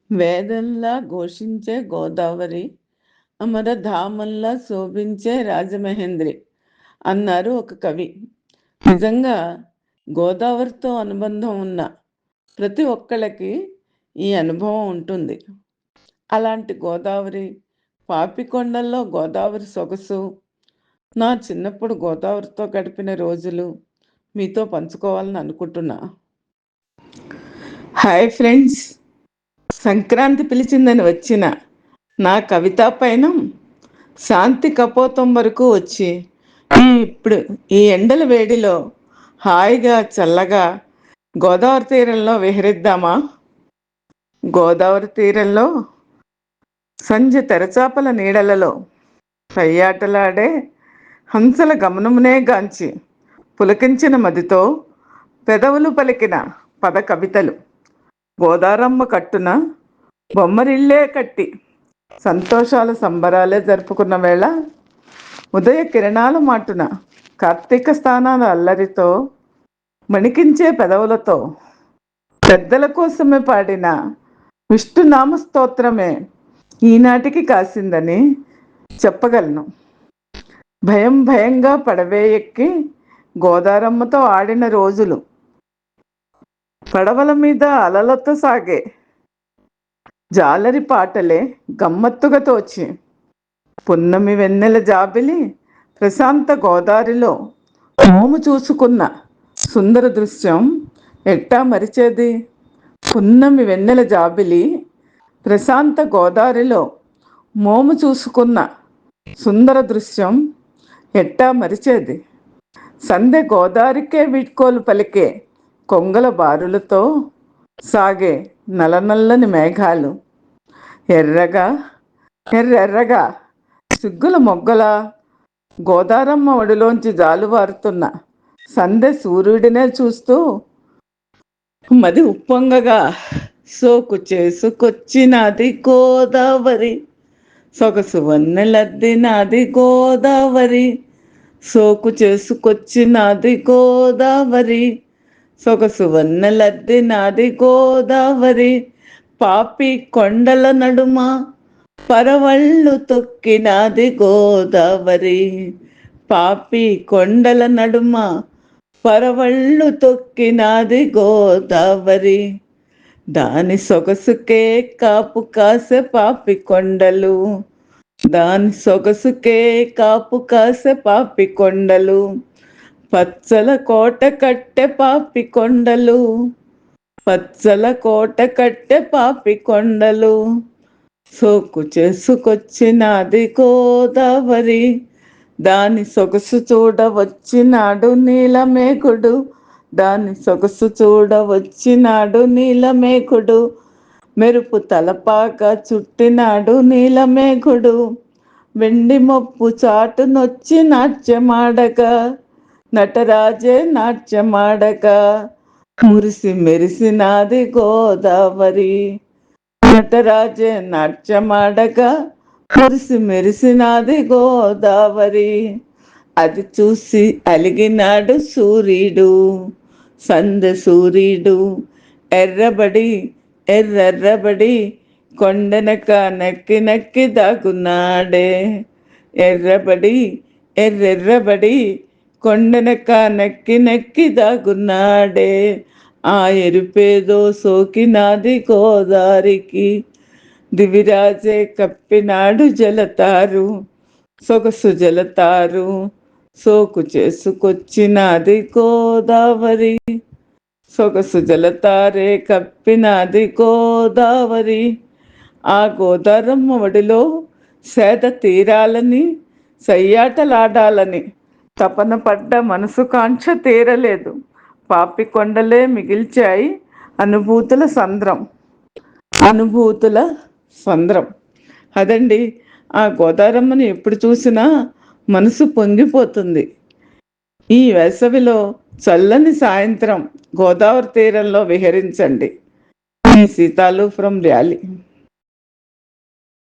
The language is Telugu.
వేదంలా ఘోషించే గోదావరి, అమరధామంలా శోభించే రాజమహేంద్రి అన్నారు ఒక కవి. నిజంగా గోదావరితో అనుబంధం ఉన్న ప్రతి ఒక్కళ్ళకి ఈ అనుభవం ఉంటుంది. అలాంటి గోదావరి, పాపికొండల్లో గోదావరి సొగసు, నా చిన్నప్పుడు గోదావరితో గడిపిన రోజులు మీతో పంచుకోవాలని అనుకుంటున్నా. హాయ్ ఫ్రెండ్స్, సంక్రాంతి పిలిచిందని వచ్చిన నా కవితా పయనం శాంతి కపోతం వరకు వచ్చి ఇప్పుడు ఈ ఎండల వేడిలో హాయిగా చల్లగా గోదావరి తీరంలో విహరిద్దామా? గోదావరి తీరంలో సంధ్య తెరచాపల నీడలలో పయ్యాటలాడే హంసల గమనమునే గాంచి పులకించిన మదితో పెదవులు పలికిన పద కవితలు, గోదారమ్మ కట్టున బొమ్మరిల్లే కట్టి సంతోషాల సంబరాలే జరుపుకున్న వేళ, ఉదయ కిరణాల మాటున కార్తీక స్థానాల అల్లరితో మణికించే పెదవులతో పెద్దల కోసమే పాడిన విష్ణునామ స్తోత్రమే ఈనాటికి కాసిందని చెప్పగలను. భయం భయంగా పడవే ఎక్కి గోదారమ్మతో ఆడిన రోజులు, పడవల మీద అలలతో సాగే జాలరి పాటలే గమ్మత్తుగా తోచి, పున్నమి వెన్నెల జాబిలి ప్రశాంత గోదారిలో మోము చూసుకున్న సుందర దృశ్యం ఎట్టా మరిచేది? పున్నమి వెన్నెల జాబిలి ప్రశాంత గోదారిలో మోము చూసుకున్న సుందర దృశ్యం ఎట్టా మరిచేది? సందె గోదారికే వీడ్కోలు పలికే కొంగల బారులతో సాగే నల్లనల్లని మేఘాలు, ఎర్రగా ఎర్రెర్రగా సిగ్గుల మొగ్గల గోదారమ్మ ఒడిలోంచి జాలువారుతున్న సందె సూర్యుడినే చూస్తూ మది ఉప్పొంగగా, సోకు చేసుకొచ్చినది గోదావరి, సొగసు వన్నెలద్దినది గోదావరి, సోకు చేసుకొచ్చినది గోదావరి, సొగసు వన్నెలద్దినది గోదావరి, పాపి కొండల నడుమ పరవళ్ళు తొక్కినది గోదావరి, పాపి కొండల నడుమ పరవళ్ళు తొక్కినది గోదావరి, దాని సొగసుకే కాపు కాసే పాపి కొండలు, దాని సొగసుకే కాపు కాసే పాపి కొండలు, పచ్చల కోట కట్టె పాపి కొండలు, పచ్చల కోట కట్టె పాపి కొండలు, సోకు చేసుకొచ్చినది గోదావరి, దాని సొగసు చూడవచ్చినాడు నీలమేఘుడు, దాని సొగసు చూడవచ్చినాడు నీలమేఘుడు, మెరుపు తలపాక చుట్టినాడు నీలమేఘుడు, వెండి మొప్పు చాటునొచ్చి నాట్యమాడగా, నటరాజే నాట్యమాడగా, మురిసి మెరిసినాది గోదావరి, నటరాజే నాట్యమాడగా మురిసి మెరిసినాది గోదావరి, అది చూసి అలిగినాడు సూర్యుడు, సందె సూర్యుడు ఎర్రబడి ఎర్రెర్రబడి కొండనక నక్కి నక్కి దాగున్నాడే, ఎర్రబడి ఎర్రెర్రబడి కొండనక నక్కి నక్కి దాగున్నాడే, ఆ ఎరుపేదో సోకినాది గోదారికి, దివిరాజే కప్పినాడు జలతారు, సొగసు జలతారు, సోకు చేసుకొచ్చినది గోదావరి, సొగసు జలతారే కప్పినది గోదావరి, ఆ గోదారమ్మ ఒడిలో సేద తీరాలని సయ్యాటలాడాలని తపన పడ్డ మనసు కాంక్ష తీరలేదు. పాపి కొండలే మిగిల్చాయి అనుభూతుల సంద్రం, అనుభూతుల సంద్రం. అదండి, ఆ గోదారమ్మని ఎప్పుడు చూసినా మనసు పొంగిపోతుంది. ఈ వేసవిలో చల్లని సాయంత్రం గోదావరి తీరంలో విహరించండి. మీ సీతాలు ఫ్రమ్ ర్యాలీ.